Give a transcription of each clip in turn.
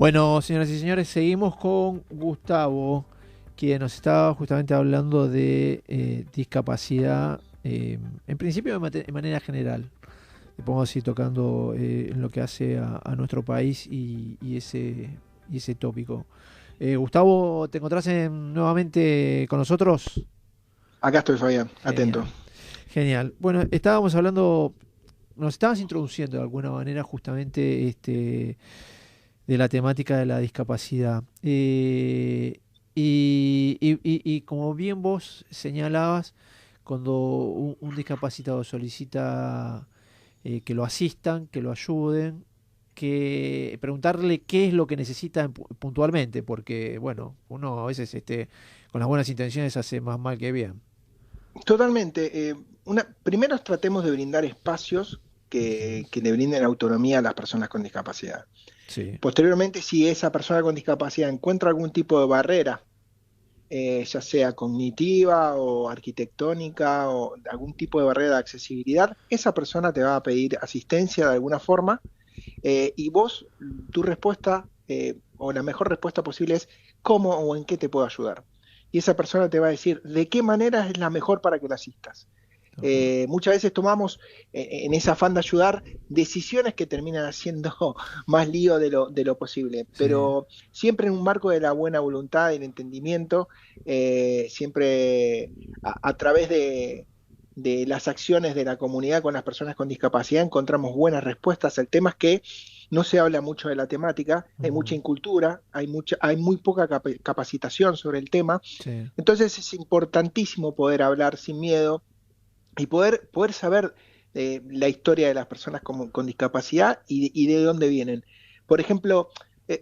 Bueno, señoras y señores, seguimos con Gustavo, quien nos estaba justamente hablando de discapacidad, en principio de manera general. Le podemos ir tocando en lo que hace a nuestro país y ese tópico. Gustavo, ¿te encontrás nuevamente con nosotros? Acá estoy, Fabián, atento. Genial, genial. Bueno, estábamos hablando, nos estabas introduciendo de alguna manera justamente de la temática de la discapacidad. Y como bien vos señalabas, cuando un discapacitado solicita que lo asistan, que lo ayuden, que preguntarle qué es lo que necesita puntualmente, porque bueno, uno a veces con las buenas intenciones hace más mal que bien. Totalmente. Primero tratemos de brindar espacios Ujú. que le brinden autonomía a las personas con discapacidad. Sí, Posteriormente, si esa persona con discapacidad encuentra algún tipo de barrera, ya sea cognitiva o arquitectónica o algún tipo de barrera de accesibilidad, esa persona te va a pedir asistencia de alguna forma y vos, tu respuesta o la mejor respuesta posible es cómo o en qué te puedo ayudar. Y esa persona te va a decir de qué manera es la mejor para que la asistas. ajá, Muchas veces tomamos en ese afán de ayudar decisiones que terminan haciendo más lío de lo posible, sí, pero siempre en un marco de la buena voluntad y el entendimiento, siempre a través de las acciones de la comunidad con las personas con discapacidad encontramos buenas respuestas. El tema es que no se habla mucho de la temática, hay mucha ujú, incultura, hay muy poca capacitación sobre el tema, sí, entonces es importantísimo poder hablar sin miedo y poder saber la historia de las personas con discapacidad y de dónde vienen. Por ejemplo,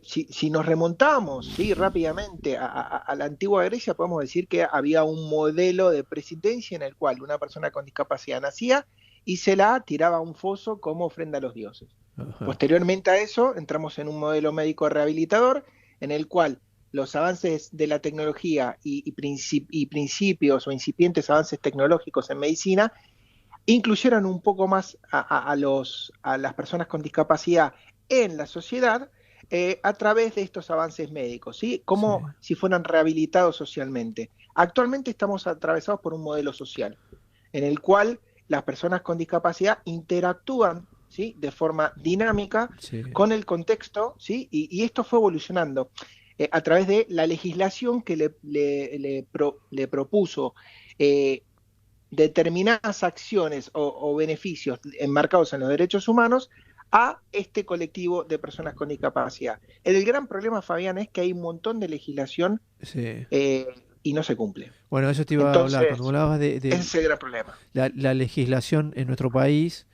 si nos remontamos, ¿sí? Rápidamente a la antigua Grecia, podemos decir que había un modelo de presidencia en el cual una persona con discapacidad nacía y se la tiraba a un foso como ofrenda a los dioses. ajá, Posteriormente a eso, entramos en un modelo médico rehabilitador en el cual los avances de la tecnología y principios o incipientes avances tecnológicos en medicina incluyeron un poco más a las personas con discapacidad en la sociedad a través de estos avances médicos, ¿sí? sí, Como si fueran rehabilitados socialmente. Actualmente estamos atravesados por un modelo social en el cual las personas con discapacidad interactúan, ¿sí? De forma dinámica sí, con el contexto, ¿sí? Y esto fue evolucionando a través de la legislación que le propuso determinadas acciones o beneficios enmarcados en los derechos humanos a este colectivo de personas con discapacidad. El gran problema, Fabián, es que hay un montón de legislación sí. eh, y no se cumple. Bueno, eso te iba a hablar. Cuando Entonces, hablabas ese de es el gran problema. la legislación en nuestro país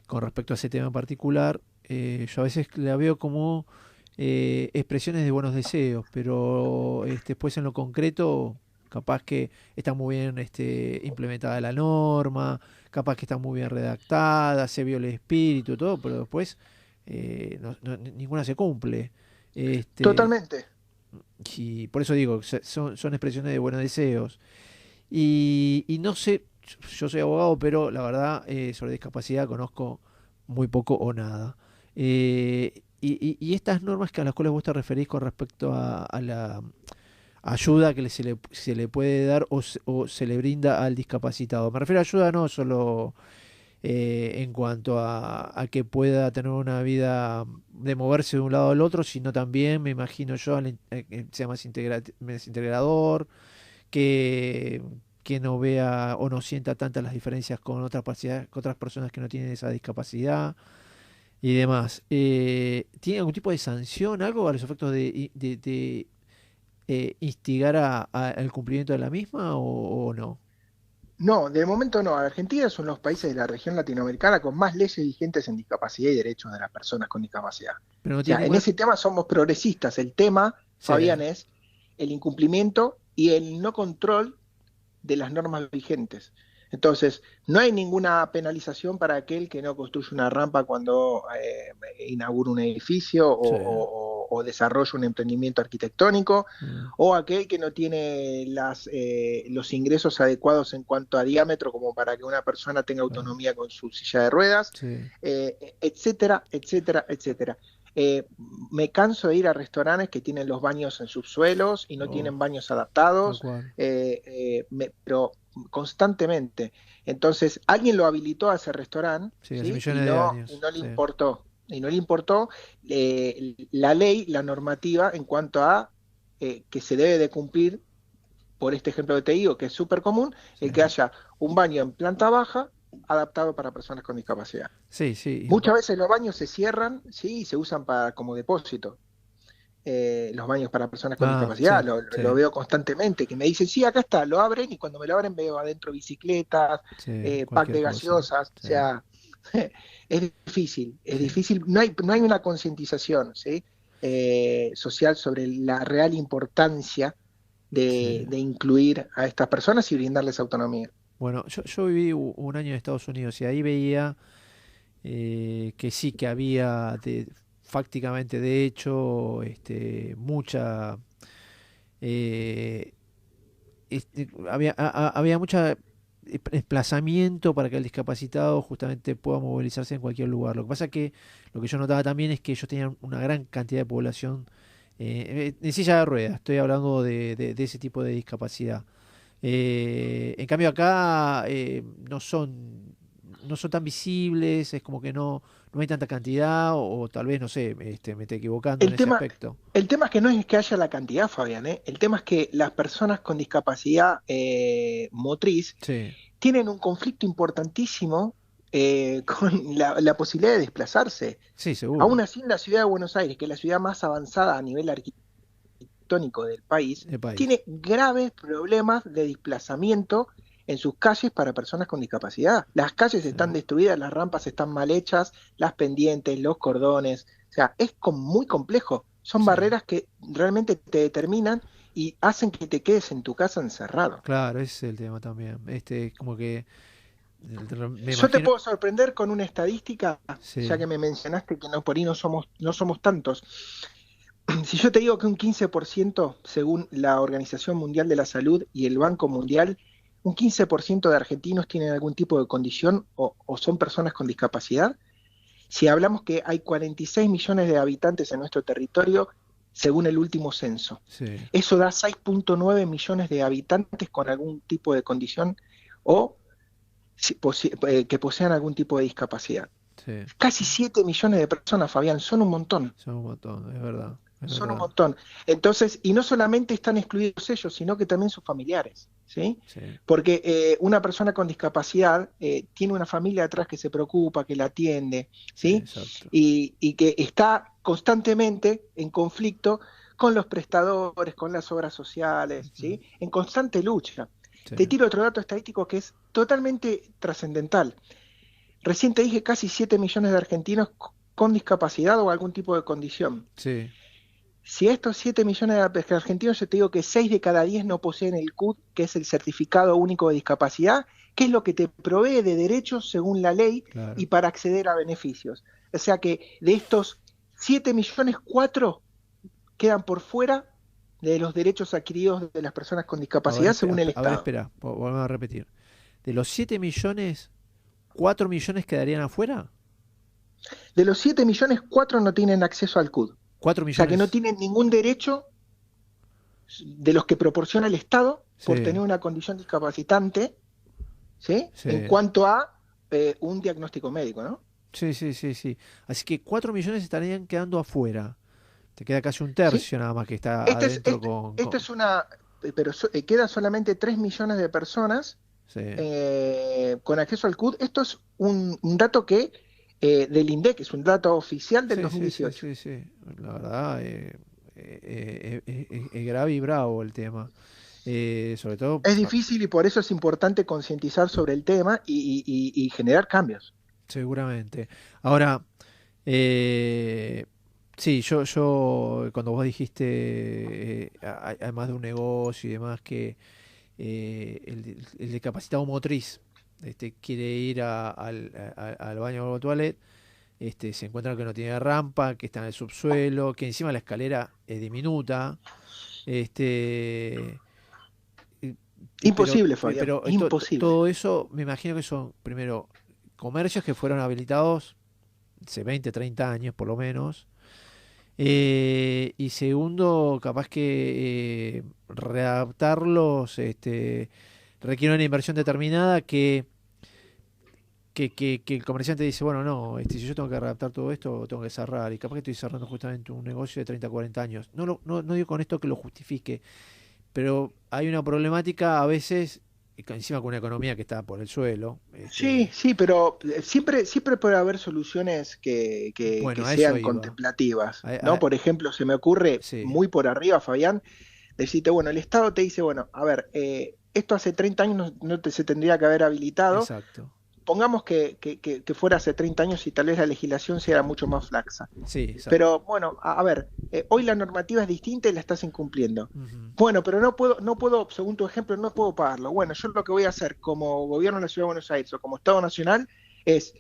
con respecto a ese tema en particular, yo a veces la veo como expresiones de buenos deseos, pero después en lo concreto, capaz que está muy bien implementada la norma, capaz que está muy bien redactada, se vio el espíritu y todo, pero después ninguna se cumple. Este, Totalmente. y por eso digo, son expresiones de buenos deseos. Y no sé, yo soy abogado, pero la verdad sobre discapacidad conozco muy poco o nada. Y estas normas que a las cuales vos te referís con respecto a la ayuda que se le puede dar o se le brinda al discapacitado. Me refiero a ayuda no solo en cuanto a que pueda tener una vida de moverse de un lado al otro, sino también, me imagino yo, que sea más integrador, que, que no vea o no sienta tantas las diferencias con con otras personas que no tienen esa discapacidad y demás. ¿Tiene algún tipo de sanción, algo a los efectos de instigar al cumplimiento de la misma o no? No, de momento no. Argentina es uno de los países de la región latinoamericana con más leyes vigentes en discapacidad y derechos de las personas con discapacidad. Pero no O tiene sea, en ninguna... ese tema somos progresistas. El tema, Sí, Fabián, es el incumplimiento y el no control de las normas vigentes. Entonces, no hay ninguna penalización para aquel que no construye una rampa cuando inaugura un edificio sí. o desarrolla un emprendimiento arquitectónico, Mm, o aquel que no tiene los ingresos adecuados en cuanto a diámetro como para que una persona tenga claro, autonomía con su silla de ruedas, sí. etcétera, etcétera, etcétera. Eh, Me canso de ir a restaurantes que tienen los baños en subsuelos y no Oh, tienen baños tal adaptados, cual. pero constantemente. Entonces, alguien lo habilitó a ese restaurante, Sí, hace ¿sí? millones de Y años. no le Sí. importó. Y no le importó la ley, la normativa en cuanto a que se debe de cumplir, por este ejemplo que te digo, que es súper común, Sí. el que haya un baño en planta baja adaptado para personas con discapacidad. Sí, sí. Muchas veces los baños se cierran, sí, y se usan para, como depósito. Los baños para personas con Ah, discapacidad, sí, lo sí, veo constantemente, que me dicen, sí, acá está, lo abren y cuando me lo abren veo adentro bicicletas, sí, pack cualquier de cosa. gaseosas, o Sí, sea, es sí, difícil, no hay una concientización, ¿sí? Social sobre la real importancia sí. de incluir a estas personas y brindarles autonomía. Bueno, yo viví un año en Estados Unidos y ahí veía que sí, que había fácticamente, de hecho, mucha, eh, había mucha desplazamiento para que el discapacitado justamente pueda movilizarse en cualquier lugar. Lo que pasa que lo que yo notaba también es que ellos tenían una gran cantidad de población en silla de ruedas. Estoy hablando de ese tipo de discapacidad. En cambio acá no son tan visibles, es como que no hay tanta cantidad o tal vez, no sé, me estoy equivocando en El ese tema, aspecto. el tema es que no es que haya la cantidad, Fabián, ¿eh? El tema es que las personas con discapacidad motriz Sí, tienen un conflicto importantísimo con la posibilidad de desplazarse. sí, Aún seguro. así, en la ciudad de Buenos Aires, que es la ciudad más avanzada a nivel arquitectónico del país, El país. tiene graves problemas de desplazamiento en sus calles para personas con discapacidad. Las calles Sí, están destruidas, las rampas están mal hechas, las pendientes, los cordones. O sea, es muy complejo. Son sí. barreras que realmente te determinan y hacen que te quedes en tu casa encerrado. Claro, ese es el tema también. Como que me Yo te imagino. puedo sorprender con una estadística, ya Sí, que me mencionaste que no, por ahí no somos tantos. Si yo te digo que un 15%, según la Organización Mundial de la Salud y el Banco Mundial, un 15% de argentinos tienen algún tipo de condición o son personas con discapacidad, si hablamos que hay 46 millones de habitantes en nuestro territorio, según el último censo, sí, eso da 6,9 millones de habitantes con algún tipo de condición o que posean algún tipo de discapacidad. sí. Casi 7 millones de personas, Fabián, son un montón. Son un montón, es verdad, es Son un verdad. montón. Entonces, y no solamente están excluidos ellos, sino que también sus familiares, ¿sí? Sí, Porque una persona con discapacidad tiene una familia atrás que se preocupa, que la atiende, sí, ¿sí? exacto. Y que está constantemente en conflicto con los prestadores, con las obras sociales, Ujú, ¿sí? En constante lucha. sí, Te tiro otro dato estadístico que es totalmente trascendental. Recién te dije casi 7 millones de argentinos con discapacidad o algún tipo de condición. sí. Si estos 7 millones de argentinos, yo te digo que 6 de cada 10 no poseen el CUD, que es el Certificado Único de Discapacidad, que es lo que te provee de derechos según la ley y Claro. para acceder a beneficios. O sea que de estos 7 millones, 4 quedan por fuera de los derechos adquiridos de las personas con A ver, discapacidad según el a ver, Estado. espera, volvemos a repetir. De los 7 millones, 4 millones quedarían afuera. De los 7 millones, 4 no tienen acceso al CUD. O 4 sea que no millones. tienen ningún derecho de los que proporciona el Estado por Sí, tener una condición discapacitante, ¿sí? En sí. cuanto a un diagnóstico médico, ¿no? Sí, sí, sí, sí. Así que 4 millones estarían quedando afuera. Te queda casi un ¿Sí? tercio nada más que está Este es, adentro este, con... esto es una, pero quedan solamente 3 millones de personas Sí, con acceso al CUD. Esto es un dato que del INDEC, es un dato oficial del sí, sí, sí, 2018. sí, sí. La verdad, es grave y bravo el tema. Sobre todo, Es difícil y por eso es importante concientizar sobre el tema y generar cambios. seguramente. Ahora, eh, sí, yo cuando vos dijiste, además de un negocio y demás, que el discapacitado motriz quiere ir al baño o toilet, se encuentra que no tiene rampa, que está en el subsuelo, que encima la escalera es diminuta, este, y- pero, Imposible, Fabián, imposible. todo eso me imagino que son, primero, comercios que fueron habilitados hace 20, 30 años por lo menos, Y segundo, capaz que readaptarlos requiere una inversión determinada que el comerciante dice, bueno, no, si yo tengo que readaptar todo esto, tengo que cerrar. Y capaz que estoy cerrando justamente un negocio de 30 40 años. No digo con esto que lo justifique, pero hay una problemática a veces, encima con una economía que está por el suelo. Sí, sí, pero siempre puede haber soluciones que Bueno, a eso sean iba. contemplativas, A- ¿no? a- Por ejemplo, se me ocurre sí, muy por arriba, Fabián, decirte, bueno, el Estado te dice, bueno, a ver, esto hace 30 años se tendría que haber habilitado. exacto. Pongamos que fuera hace 30 años y tal vez la legislación sea mucho más laxa. Sí, exacto. Pero bueno, a ver, hoy la normativa es distinta y la estás incumpliendo. Ujú. Bueno, pero no puedo, según tu ejemplo, no puedo pagarlo. Bueno, yo lo que voy a hacer como gobierno de la Ciudad de Buenos Aires o como Estado Nacional es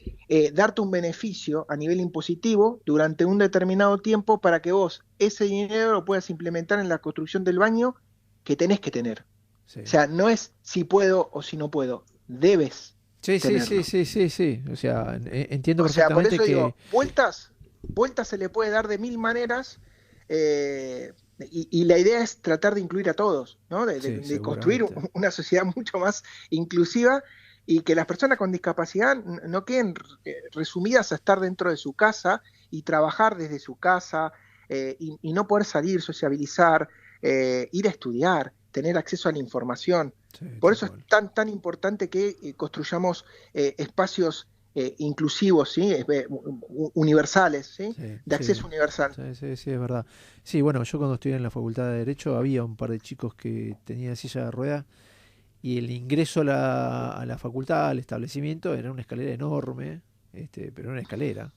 darte un beneficio a nivel impositivo durante un determinado tiempo para que vos ese dinero lo puedas implementar en la construcción del baño que tenés que tener. O Sí. sea, no es si puedo o si no puedo, debes Sí, sí, sí, tenerlo. sí, sí, sí. O sea, entiendo O sea, por perfectamente eso que... digo, vueltas se le puede dar de mil maneras, y la idea es tratar de incluir a todos, ¿no? Sí, De construir seguramente. una sociedad mucho más inclusiva y que las personas con discapacidad no queden resumidas a estar dentro de su casa y trabajar desde su casa, y no poder salir, sociabilizar, ir a estudiar, tener acceso a la información. Sí, Por tal eso es cual. tan importante que construyamos espacios inclusivos, ¿sí? Universales, ¿sí? Sí, De sí. acceso universal. Sí, sí, sí, es verdad. Sí, bueno, yo cuando estudié en la Facultad de Derecho había un par de chicos que tenían silla de ruedas y el ingreso a la facultad, al establecimiento, era una escalera enorme, pero era una escalera.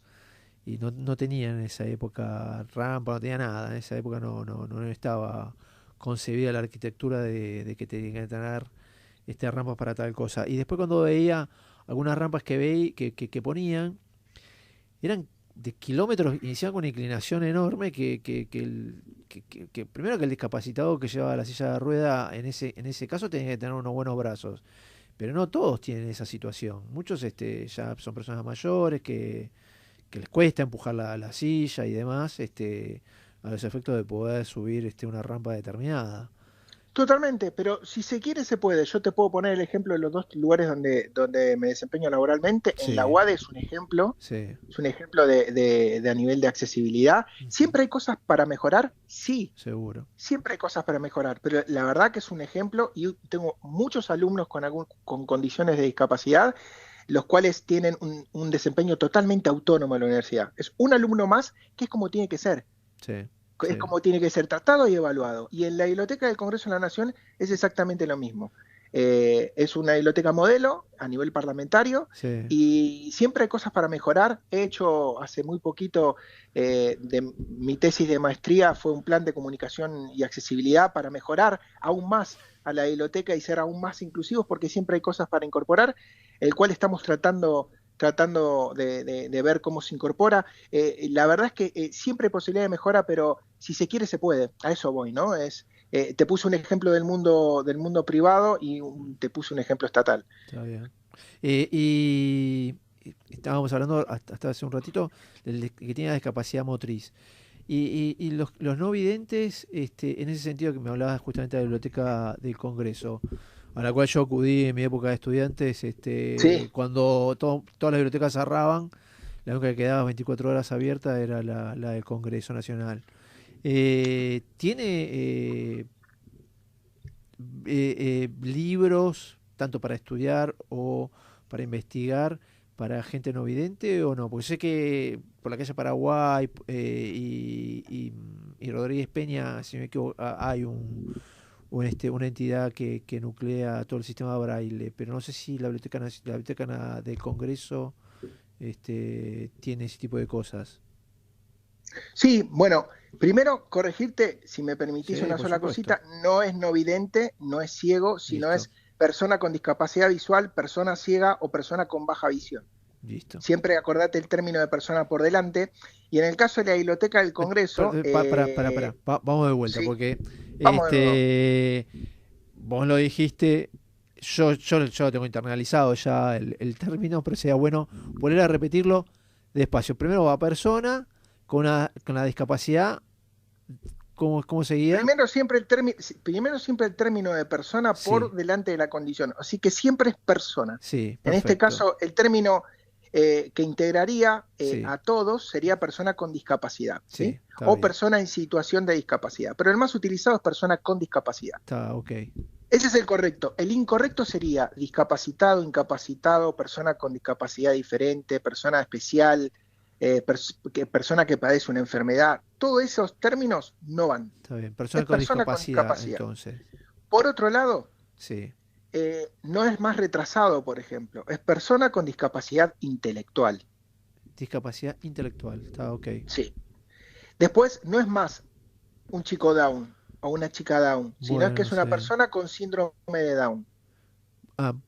Y no tenía en esa época rampa, no tenía nada. En esa época no estaba concebida la arquitectura de que tenía que tener rampas para tal cosa. Y después cuando veía algunas rampas que ponían, eran de kilómetros, iniciaban con una inclinación enorme que primero que el discapacitado que llevaba la silla de rueda en ese caso tenía que tener unos buenos brazos. Pero no todos tienen esa situación. Muchos ya son personas mayores que les cuesta empujar la silla y demás, a los efectos de poder subir una rampa determinada. Totalmente, pero si se quiere se puede. Yo te puedo poner el ejemplo de los dos lugares donde me desempeño laboralmente. En la Sí, UADE sí, es un ejemplo de a nivel de accesibilidad. ujú, ¿Siempre hay cosas para mejorar? Sí, seguro. siempre hay cosas para mejorar, pero la verdad que es un ejemplo y tengo muchos alumnos con condiciones de discapacidad, los cuales tienen un desempeño totalmente autónomo en la universidad. Es un alumno más que es como tiene que ser, Sí, es sí, como tiene que ser tratado y evaluado. Y en la Biblioteca del Congreso de la Nación es exactamente lo mismo. Es una biblioteca modelo a nivel parlamentario sí, y siempre hay cosas para mejorar. He hecho hace muy poquito, mi tesis de maestría fue un plan de comunicación y accesibilidad para mejorar aún más a la biblioteca y ser aún más inclusivos porque siempre hay cosas para incorporar, el cual estamos tratando de ver cómo se incorpora. La verdad es que siempre hay posibilidad de mejora, pero si se quiere se puede. A eso voy, ¿no? Te puse un ejemplo del mundo privado y te puse un ejemplo estatal. está bien. Y estábamos hablando hasta hace un ratito que tiene discapacidad motriz. Y los no videntes, en ese sentido que me hablabas justamente de la biblioteca del Congreso, a la cual yo acudí en mi época de estudiantes, Sí, cuando todas las bibliotecas cerraban, la única que quedaba 24 horas abierta era la del Congreso Nacional. ¿Tiene libros tanto para estudiar o para investigar para gente no vidente o no? Porque sé que por la calle Paraguay y Rodríguez Peña, si me equivoco, hay una entidad que nuclea todo el sistema Braille, pero no sé si la biblioteca del Congreso tiene ese tipo de cosas. sí, bueno, primero corregirte, si me permitís Sí, una por sola supuesto. cosita, no es no vidente, no es ciego, sino Listo, es persona con discapacidad visual, persona ciega o persona con baja visión. listo. Siempre acordate el término de persona por delante. Y en el caso de la Biblioteca del Congreso, Vamos de vuelta, sí, porque vamos de nuevo. vos lo dijiste, yo lo tengo internalizado ya el término, pero sería bueno volver a repetirlo despacio. Primero va persona, con la discapacidad, ¿cómo seguía? Primero siempre el término de persona por Sí, delante de la condición, así que siempre es persona. sí, En este perfecto. caso, el término que integraría Sí, a todos sería persona con discapacidad, ¿sí? sí, está O bien. persona en situación de discapacidad, pero el más utilizado es persona con discapacidad. Está ok. Ese es el correcto. El incorrecto sería discapacitado, incapacitado, persona con discapacidad diferente, persona especial, persona que padece una enfermedad. Todos esos términos no van. Está bien. Persona Es con persona con discapacidad, discapacidad. entonces. Por otro lado, Sí. no es más retrasado, por ejemplo, es persona con discapacidad intelectual. Discapacidad intelectual. Está ok. Sí. Después, no es más un chico Down o una chica Down, sino que Bueno, es una sí. persona con síndrome de Down.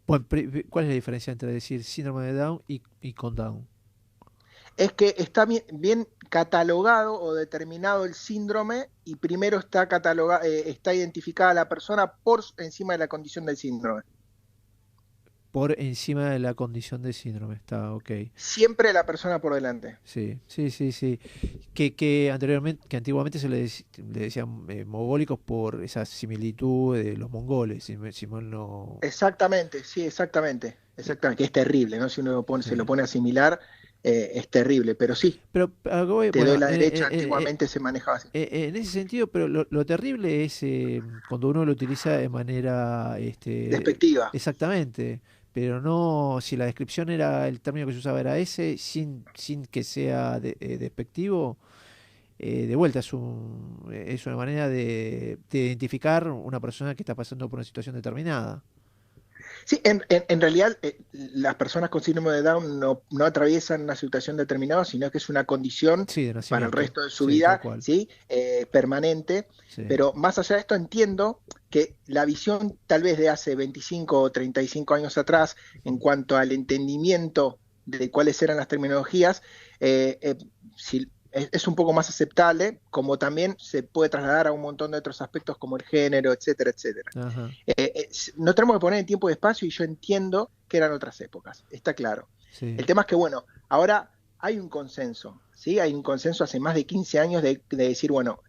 Bueno, ¿cuál es la diferencia entre decir síndrome de Down y con Down? Es que está bien catalogado o determinado el síndrome y primero está está identificada la persona por encima de la condición del síndrome. Por encima de la condición de síndrome. Está ok. Siempre la persona por delante. Sí, sí, sí, sí. Que anteriormente, que antiguamente le decían mogólicos por esa similitud de los mongoles, si mal no. Exactamente, sí, exactamente. eh, Exactamente, que es terrible, ¿no? Si uno se lo sí. pone a asimilar, es terrible. Pero sí, Pero te doy bueno, la derecha, antiguamente se manejaba así. en ese sentido, pero lo terrible es cuando uno lo utiliza de manera, Despectiva. exactamente, pero no, si la descripción era, el término que se usaba era ese, sin que sea despectivo, de vuelta es una manera de identificar una persona que está pasando por una situación determinada. Sí, en realidad las personas con síndrome de Down no atraviesan una situación determinada, sino que es una condición Sí, de para el nacimiento, resto de su sí, tal vida, cual, ¿sí? Permanente. sí, Pero más allá de esto, entiendo que la visión tal vez de hace 25 o 35 años atrás, en cuanto al entendimiento de cuáles eran las terminologías, si, es un poco más aceptable, como también se puede trasladar a un montón de otros aspectos como el género, etcétera, etcétera. ajá, No tenemos que poner en tiempo y espacio y yo entiendo que eran otras épocas, está claro. sí, El tema es que, bueno, ahora hay un consenso, ¿sí? Hay un consenso hace más de 15 años de decir, bueno,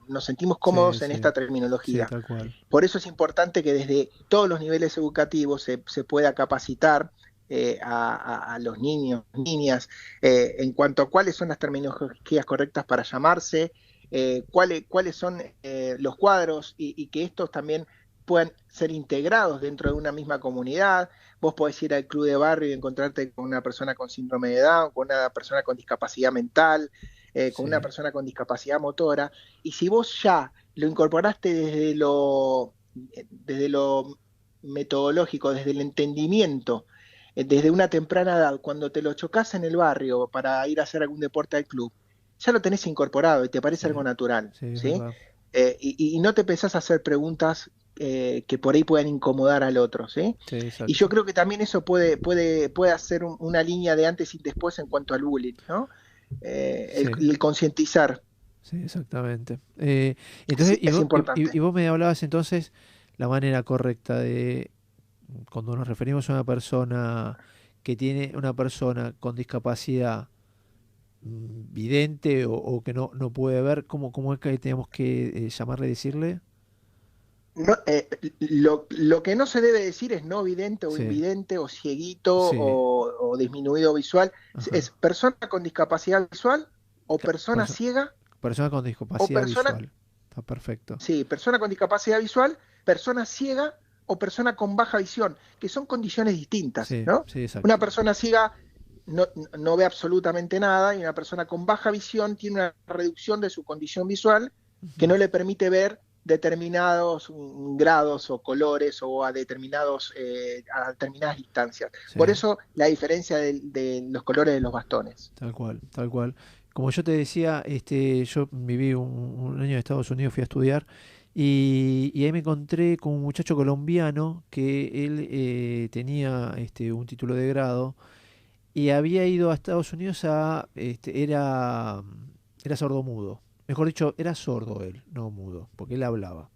nos sentimos sí, cómodos en sí, esta sí, terminología. tal cual, Por eso es importante que desde todos los niveles educativos se pueda capacitar a los niños, niñas, en cuanto a cuáles son las terminologías correctas para llamarse, cuáles son los cuadros y que estos también puedan ser integrados dentro de una misma comunidad. Vos podés ir al club de barrio y encontrarte con una persona con síndrome de Down, con una persona con discapacidad mental, con una sí, persona con discapacidad motora, y si vos ya lo incorporaste desde lo metodológico, desde el entendimiento, desde una temprana edad, cuando te lo chocas en el barrio para ir a hacer algún deporte al club, ya lo tenés incorporado y te parece sí, algo natural, sí, es ¿sí? verdad. Y no te pensás a hacer preguntas que por ahí puedan incomodar al otro, ¿sí? Sí, Y yo exacto. creo que también eso puede hacer una línea de antes y después en cuanto al bullying, ¿no? Sí, El concientizar, sí, exactamente. Entonces, sí, es importante. y vos me hablabas entonces la manera correcta de, cuando nos referimos a una persona que tiene una persona con discapacidad vidente o que no puede ver, ¿cómo es que tenemos que llamarle y decirle? No, lo que no se debe decir es no vidente o Sí, invidente o cieguito sí, o disminuido visual. ajá. Es persona con discapacidad visual o persona Perso- ciega persona con o discapacidad persona, visual. Está perfecto. sí, persona con discapacidad visual, persona ciega o persona con baja visión, que son condiciones distintas, Sí, ¿no? sí, Una exacto. persona ciega no ve absolutamente nada y una persona con baja visión tiene una reducción de su condición visual que Ujú. no le permite ver determinados grados o colores o a determinadas distancias. Por Sí, eso la diferencia de los colores de los bastones. tal cual, tal cual. Como yo te decía, yo viví un año en Estados Unidos, fui a estudiar y ahí me encontré con un muchacho colombiano que él tenía un título de grado y había ido a Estados Unidos era sordomudo. Mejor dicho, era sordo él, no mudo, porque él hablaba.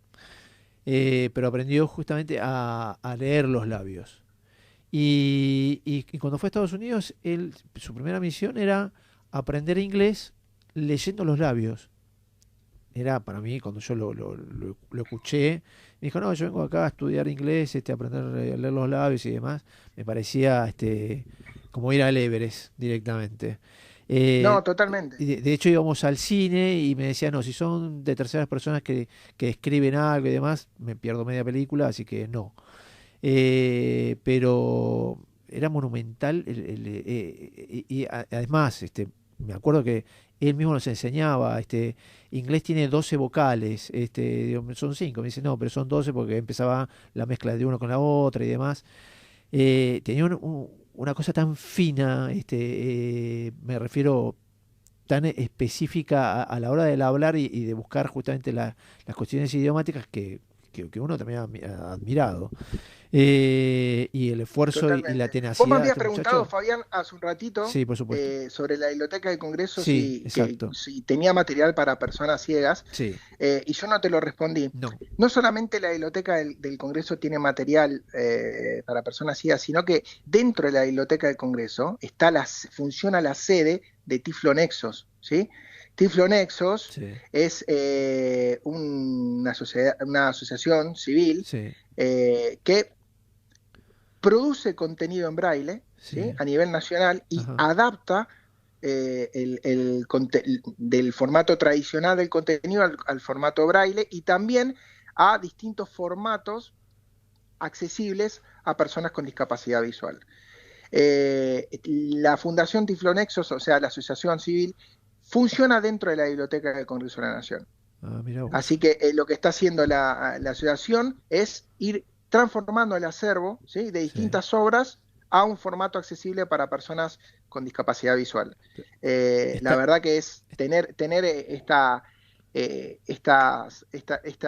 Pero aprendió justamente a leer los labios. Y cuando fue a Estados Unidos, su primera misión era aprender inglés leyendo los labios. Era para mí, cuando yo lo escuché, me dijo, no, yo vengo acá a estudiar inglés, a aprender a leer los labios y demás. Me parecía como ir al Everest directamente. No, Eh, totalmente. de hecho íbamos al cine y me decía, no, si son de terceras personas que escriben algo y demás, me pierdo media película, así que no. Pero era monumental además, me acuerdo que él mismo nos enseñaba, inglés tiene 12 vocales, digo, son 5, me dice, no, pero son 12 porque empezaba la mezcla de uno con la otra y demás. Tenía una cosa tan fina, me refiero tan específica a la hora del hablar y de buscar justamente las cuestiones idiomáticas que uno también ha admirado. Y el esfuerzo y la Totalmente. Vos me tenacidad de habías este preguntado, muchacho. Fabián, hace un ratito Sí, por supuesto. sobre la Biblioteca del Congreso Sí, que, exacto. si tenía material para personas ciegas, Sí, y yo no te lo respondí. no. No solamente la Biblioteca del Congreso tiene material para personas ciegas, sino que dentro de la Biblioteca del Congreso funciona la sede de Tiflonexos, ¿sí? Tiflonexos Sí, es una asociación civil sí, que produce contenido en braille, ¿sí? sí. A nivel nacional y Ajá. adapta del formato tradicional del contenido al formato braille y también a distintos formatos accesibles a personas con discapacidad visual. La Fundación Tiflonexos, o sea, la asociación civil, funciona dentro de la Biblioteca del Congreso de la Nación. Ah, mira Así vos. que lo que está haciendo la asociación es ir transformando el acervo, ¿sí? De Sí. distintas obras a un formato accesible para personas con discapacidad visual. La Está, verdad que es tener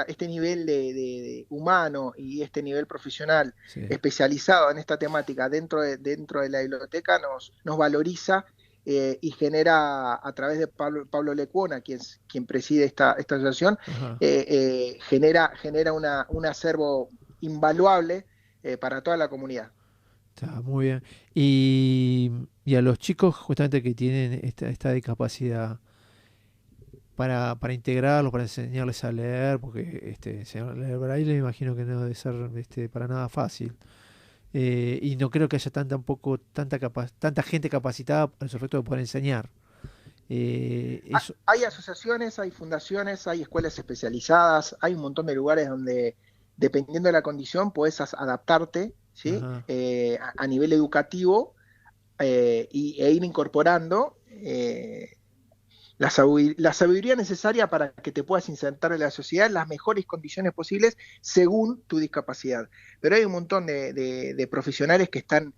este nivel de humano y este nivel profesional sí. especializado en esta temática dentro de la biblioteca nos valoriza y genera a través de Pablo Lecuona, quien preside esta asociación, Ajá. genera un acervo invaluable para toda la comunidad. Está muy bien. Y a los chicos justamente que tienen esta discapacidad, para integrarlos, para enseñarles a leer, porque enseñar a leer braille me imagino que no debe ser para nada fácil. Y no creo que haya tampoco tanta gente capacitada para su efecto de poder enseñar. Eso, Hay asociaciones, hay fundaciones, hay escuelas especializadas, hay un montón de lugares donde, dependiendo de la condición, puedes adaptarte, ¿sí? ajá, A nivel educativo e ir incorporando la sabiduría necesaria para que te puedas insertar en la sociedad en las mejores condiciones posibles según tu discapacidad. Pero hay un montón de profesionales que están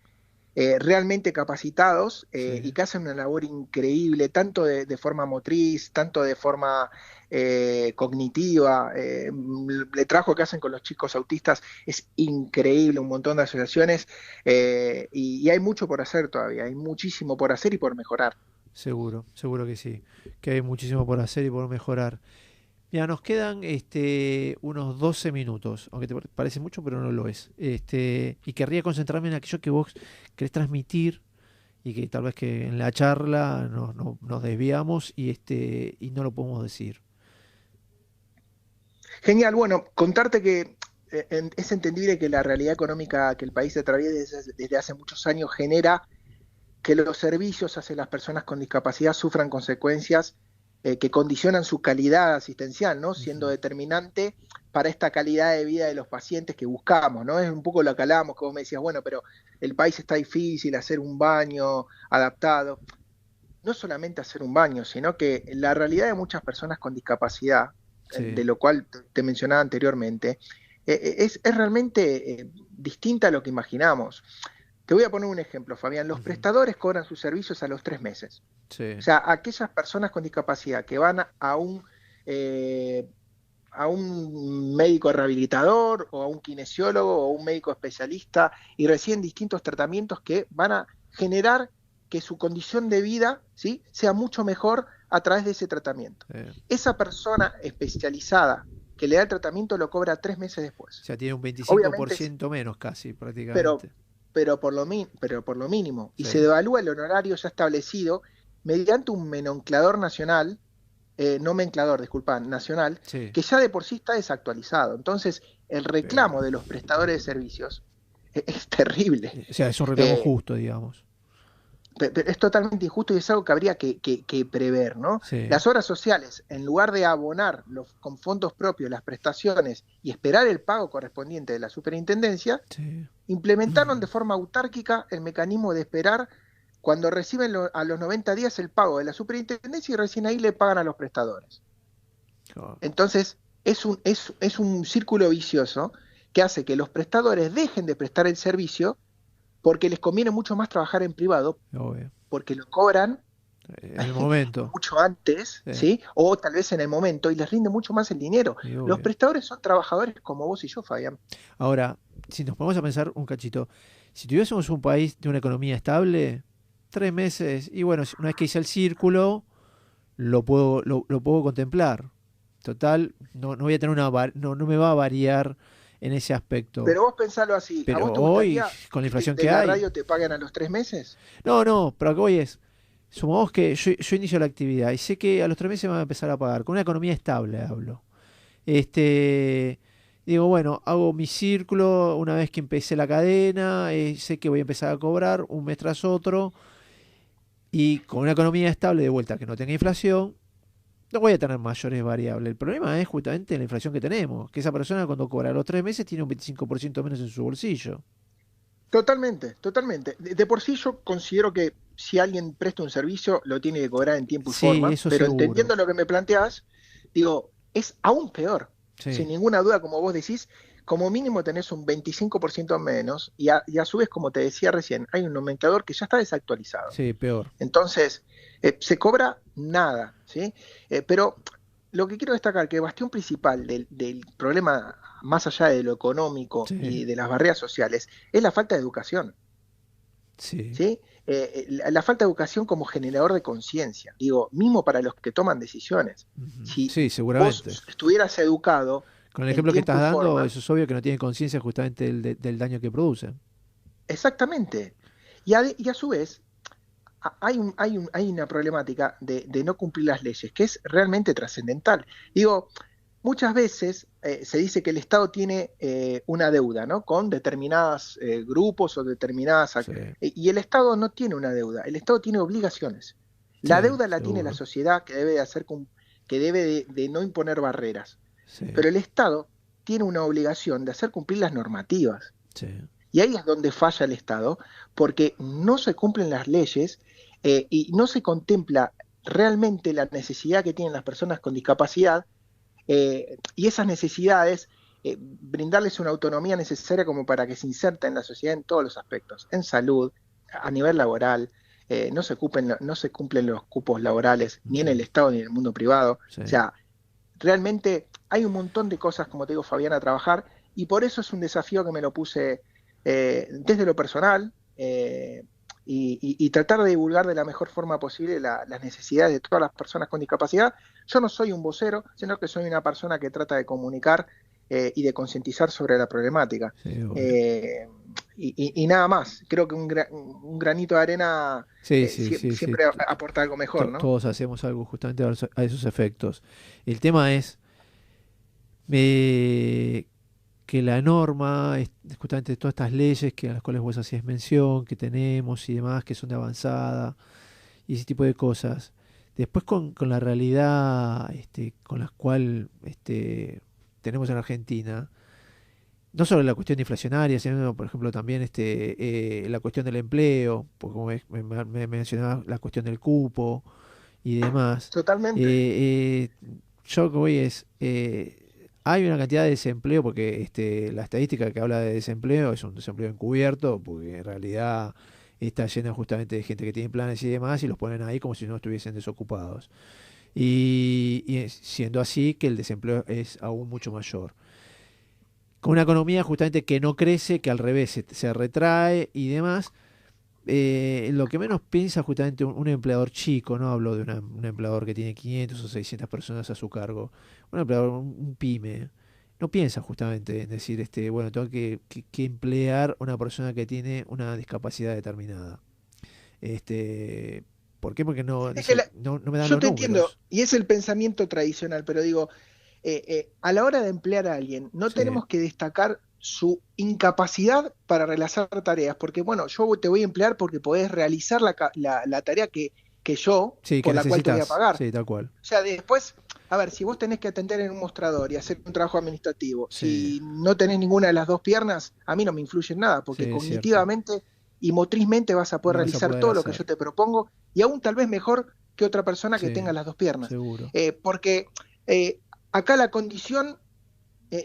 realmente capacitados y sí. que hacen una labor increíble, tanto de forma motriz, tanto de forma cognitiva. El trabajo que hacen con los chicos autistas es increíble, un montón de asociaciones y hay mucho por hacer todavía, hay muchísimo por hacer y por mejorar. Seguro, seguro que sí. Que hay muchísimo por hacer y por mejorar. Mira, nos quedan unos 12 minutos, aunque te parece mucho, pero no lo es. Y querría concentrarme en aquello que vos querés transmitir y que tal vez que en la charla nos desviamos y no lo podemos decir. Genial, bueno, contarte que es entendible que la realidad económica que el país atraviesa desde hace muchos años genera que los servicios hacia las personas con discapacidad sufran consecuencias que condicionan su calidad asistencial, ¿no? Siendo Ujú. determinante para esta calidad de vida de los pacientes que buscamos, ¿no? Es un poco lo que hablábamos, que vos me decías, bueno, pero el país está difícil, hacer un baño adaptado. No solamente hacer un baño, sino que la realidad de muchas personas con discapacidad, Sí. de lo cual te mencionaba anteriormente, es realmente distinta a lo que imaginamos. Te voy a poner un ejemplo, Fabián. Los Ujú. prestadores cobran sus servicios a los 3 meses. O Sí. sea, aquellas personas con discapacidad que van eh, a un médico rehabilitador o a un kinesiólogo o un médico especialista y reciben distintos tratamientos que van a generar que su condición de vida, ¿sí? Sea mucho mejor a través de ese tratamiento. O Esa persona especializada que le da el tratamiento lo cobra 3 meses después. sea, tiene un Obviamente, 25% menos casi, pero, prácticamente. pero por lo mínimo. Y Sí. se devalúa el honorario ya establecido mediante un nomenclador nacional, nomenclador, disculpa, nacional, Sí, que ya de por sí está desactualizado. Entonces, el reclamo peor. de los prestadores de servicios es terrible. O sea, es un reclamo Eh, justo, digamos. es totalmente injusto y es algo que habría que prever, ¿no? Sí, Las obras sociales, en lugar de abonar con fondos propios las prestaciones y esperar el pago correspondiente de la superintendencia, sí. implementaron de forma autárquica el mecanismo de esperar cuando reciben a los 90 días el pago de la superintendencia y recién ahí le pagan a los prestadores. Claro. Entonces, es un círculo vicioso que hace que los prestadores dejen de prestar el servicio porque les conviene mucho más trabajar en privado, Obvio. porque lo cobran En el momento. mucho antes, Sí, ¿sí? O tal vez en el momento y les rinde mucho más el dinero. y Los obvio. prestadores son trabajadores como vos y yo, Fabián. Ahora, si nos ponemos a pensar un cachito, si tuviésemos un país de una economía estable, 3 meses, y bueno, una vez que hice el círculo, lo puedo contemplar. Total, no voy a tener no me va a variar en ese aspecto. Pero vos pensalo así, ¿a Pero vos te hoy, gustaría con la que inflación de que la hay, radio te paguen a los 3 meses? no, pero lo que voy es, supongamos que yo inicio la actividad y sé que a los 3 meses me van a empezar a pagar, con una economía estable hablo. Este, digo, bueno, hago mi círculo una vez que empecé la cadena, sé que voy a empezar a cobrar un mes tras otro y con una economía estable de vuelta que no tenga inflación, no voy a tener mayores variables. El problema es justamente la inflación que tenemos, que esa persona cuando cobra a los 3 meses tiene un 25% menos en su bolsillo. Totalmente, totalmente. De por sí yo considero que si alguien presta un servicio lo tiene que cobrar en tiempo y Sí, forma, eso pero seguro. entendiendo lo que me planteás, digo, es aún peor. Sin Sí, ninguna duda, como vos decís, como mínimo tenés un 25% menos y a su vez, como te decía recién, hay un nomenclador que ya está desactualizado. sí, peor. Entonces, se cobra nada, ¿sí? Pero lo que quiero destacar, que el bastión principal del problema, más allá de lo económico Sí, y de las barreras sociales, es la falta de educación, sí. ¿sí? La falta de educación como generador de conciencia, digo, mismo para los que toman decisiones. Ujú. Si Sí, seguramente. vos estuvieras educado Con el en ejemplo que estás tiempo y dando, forma, eso es obvio que no tiene conciencia justamente del daño que producen. exactamente, y a su vez, hay una problemática de no cumplir las leyes que es realmente trascendental. Digo, muchas veces se dice que el Estado tiene una deuda, ¿no? Con determinados grupos o determinadas... Sí, Y el Estado no tiene una deuda, el Estado tiene obligaciones. La sí, deuda la tiene la seguro. sociedad que debe de hacer, que debe de no imponer barreras. Sí, Pero el Estado tiene una obligación de hacer cumplir las normativas. sí, Y ahí es donde falla el Estado, porque no se cumplen las leyes y no se contempla realmente la necesidad que tienen las personas con discapacidad y esas necesidades, brindarles una autonomía necesaria como para que se inserten en la sociedad en todos los aspectos, en salud, a nivel laboral, no se cumplen los cupos laborales ni en ujú, el Estado ni en el mundo privado. sí. O sea, realmente hay un montón de cosas, como te digo, Fabián, a trabajar y por eso es un desafío que me lo puse desde lo personal y tratar de divulgar de la mejor forma posible las necesidades de todas las personas con discapacidad. Yo no soy un vocero, sino que soy una persona que trata de comunicar y de concientizar sobre la problemática. Sí, obvio. Eh, y nada más, creo que un granito de arena Sí, sí, sí, sí. siempre aporta algo mejor, ¿no? Todos hacemos algo justamente a esos efectos. El tema es eh, que la norma, justamente todas estas leyes que a las cuales vos hacías mención, que tenemos y demás, que son de avanzada, y ese tipo de cosas. Después con la realidad con la cual tenemos en Argentina, no solo la cuestión inflacionaria, sino por ejemplo también la cuestión del empleo, porque como me mencionaba la cuestión del cupo y demás. Totalmente. Yo lo que voy es, hay una cantidad de desempleo, porque la estadística que habla de desempleo es un desempleo encubierto, porque en realidad está llena justamente de gente que tiene planes y demás, y los ponen ahí como si no estuviesen desocupados. Y siendo así que el desempleo es aún mucho mayor. Con una economía justamente que no crece, que al revés se retrae y demás, lo que menos piensa justamente un empleador chico, no hablo de un empleador que tiene 500 o 600 personas a su cargo, un empleador, un pyme, no piensa justamente en decir, bueno, tengo que emplear una persona que tiene una discapacidad determinada. Este, ¿Por qué? Porque no, Es que no me dan yo los te entiendo, números. y es el pensamiento tradicional, pero digo, a la hora de emplear a alguien, no Sí, tenemos que destacar su incapacidad para realizar tareas, porque bueno, yo te voy a emplear porque podés realizar la tarea que yo, sí, que por la cual te voy a necesitas. pagar. Sí, tal cual. O sea, después, a ver, si vos tenés que atender en un mostrador y hacer un trabajo administrativo, Sí, si no tenés ninguna de las dos piernas, a mí no me influye en nada, sí, porque es cierto. cognitivamente y motrizmente vas a poder Lo vas a realizar poder todo lo que hacer, yo te propongo y aún tal vez mejor que otra persona que sí, tenga las dos piernas. seguro. Porque acá la condición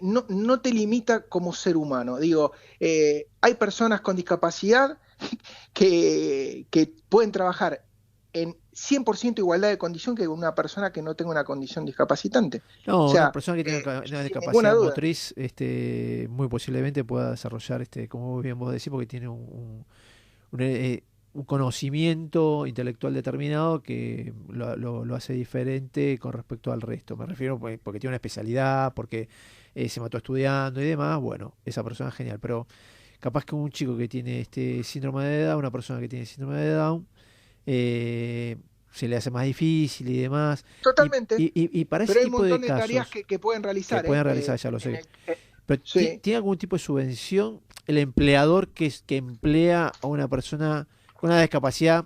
no te limita como ser humano. Digo, hay personas con discapacidad que pueden trabajar en 100% igualdad de condición que una persona que no tenga una condición discapacitante. O No, una sea, persona que tenga una sin ninguna discapacidad duda. motriz, muy posiblemente pueda desarrollar, como bien vos decís, porque tiene un conocimiento intelectual determinado que lo hace diferente con respecto al resto. Me refiero porque tiene una especialidad, porque se mató estudiando y demás. Bueno, esa persona es genial, pero capaz que un chico que tiene este síndrome de Down, una persona que tiene síndrome de Down, eh, se le hace más difícil y demás. Totalmente. Y para ese Pero hay un tipo de montón de tareas casos que pueden que realizar, pueden realizar, ya lo en sé, el, pero sí. ¿tiene algún tipo de subvención el empleador que emplea a una persona con una discapacidad?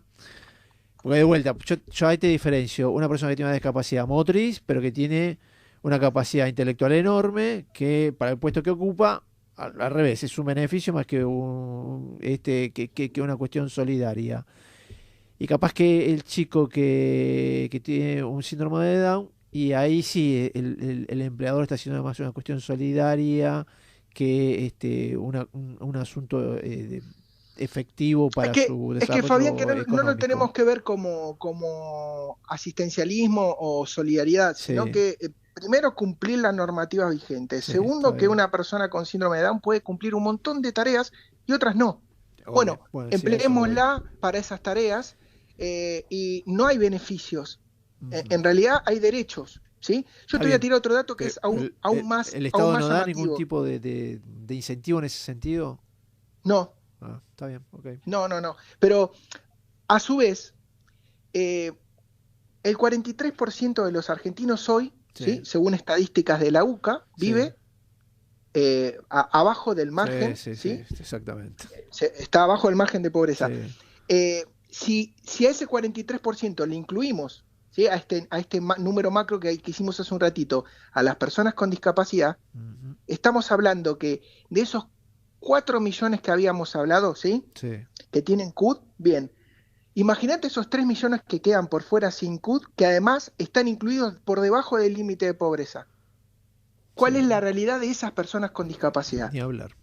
Porque de vuelta, yo ahí te diferencio, una persona que tiene una discapacidad motriz, pero que tiene una capacidad intelectual enorme, que para el puesto que ocupa, al revés, es un beneficio más que, que una cuestión solidaria. Y capaz que el chico que tiene un síndrome de Down, y ahí sí el empleador está haciendo más una cuestión solidaria que un asunto efectivo para su Es que Fabián, que desarrollo no lo económico. tenemos que ver como asistencialismo o solidaridad, sino Sí, que primero cumplir las normativas vigentes. sí, está Segundo, que bien. una persona con síndrome de Down puede cumplir un montón de tareas y otras no. Obvio. Bueno, Bueno, sí, a eso voy. empleémosla para esas tareas y no hay beneficios. Ujú. En realidad hay derechos, ¿sí? Yo Está te voy a bien. tirar otro dato que Pero es el aún Estado no más da ningún llamativo. tipo de incentivo en ese sentido. No, Ah, está bien, ok. no. Pero a su vez, eh, el 43% de los argentinos hoy, ¿sí? Sí, Según estadísticas de la UCA, sí, vive abajo del sí, margen, sí, sí, ¿sí? exactamente. Está abajo del margen de pobreza. Sí. Si a ese 43% le incluimos, ¿sí? A este número macro que hicimos hace un ratito, a las personas con discapacidad, Ujú. estamos hablando que de esos 4 millones que habíamos hablado, ¿sí? Sí. Que tienen CUD, bien. Imagínate esos 3 millones que quedan por fuera sin CUD, que además están incluidos por debajo del límite de pobreza. ¿Cuál es Sí, la realidad de esas personas con discapacidad? ni hablar.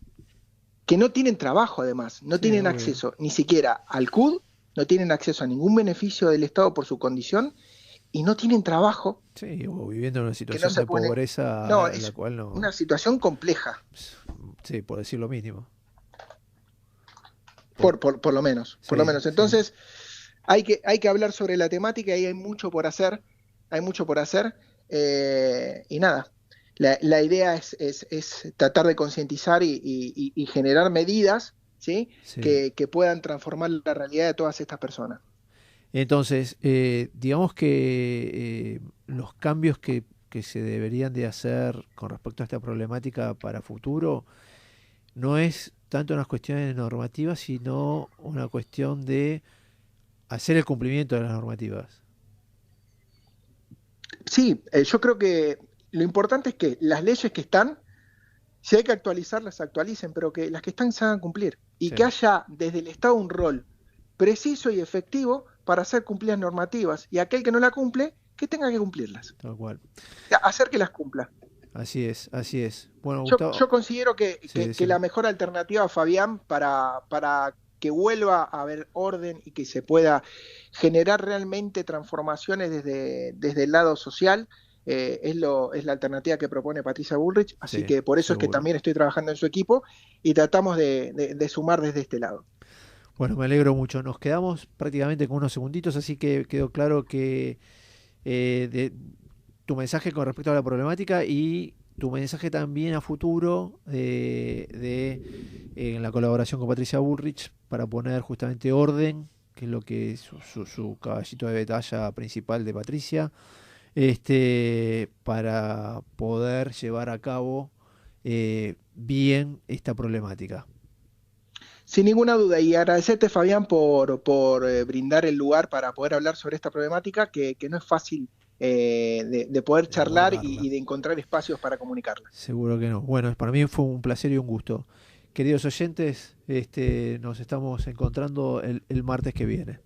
Que no tienen trabajo además, no Sí, tienen obvio. acceso ni siquiera al CUD, no tienen acceso a ningún beneficio del Estado por su condición y no tienen trabajo Sí, o viviendo en una que no situación se de pueden... No, pobreza en la es cual no. una situación compleja, Sí, por decir lo mínimo. Por, por lo menos, por lo sí, menos. sí. Entonces, hay que hablar sobre la temática y hay mucho por hacer, hay mucho por hacer, y nada, la idea es tratar de concientizar y generar medidas, ¿sí? Sí. Que puedan transformar la realidad de todas estas personas. Entonces, digamos que los cambios que se deberían de hacer con respecto a esta problemática para futuro no es tanto una cuestión de normativas, sino una cuestión de hacer el cumplimiento de las normativas. Sí, yo creo que lo importante es que las leyes que están, si hay que actualizarlas, se actualicen, pero que las que están se hagan cumplir y Sí, que haya desde el Estado un rol preciso y efectivo para hacer cumplir las normativas y aquel que no la cumple, que tenga que cumplirlas, tal cual. o sea, hacer que las cumpla. Así es, así es. Bueno, Yo Gustavo, considero que, sí, que- que la decime. mejor alternativa, Fabián, para que vuelva a haber orden y que se pueda generar realmente transformaciones desde el lado social, es la alternativa que propone Patricia Bullrich, así Sí, que por eso es que seguro. también estoy trabajando en su equipo y tratamos de sumar desde este lado. Bueno, me alegro mucho. Nos quedamos prácticamente con unos segunditos, así que quedó claro que de tu mensaje con respecto a la problemática y tu mensaje también a futuro en la colaboración con Patricia Bullrich para poner justamente orden, que es lo que es su caballito de batalla principal de Patricia, para poder llevar a cabo bien esta problemática. Sin ninguna duda, y agradecerte, Fabián, por brindar el lugar para poder hablar sobre esta problemática que no es fácil de poder De charlar abordarla. y de encontrar espacios para comunicarla. Seguro que no. Bueno, para mí fue un placer y un gusto. Queridos oyentes, nos estamos encontrando el martes que viene.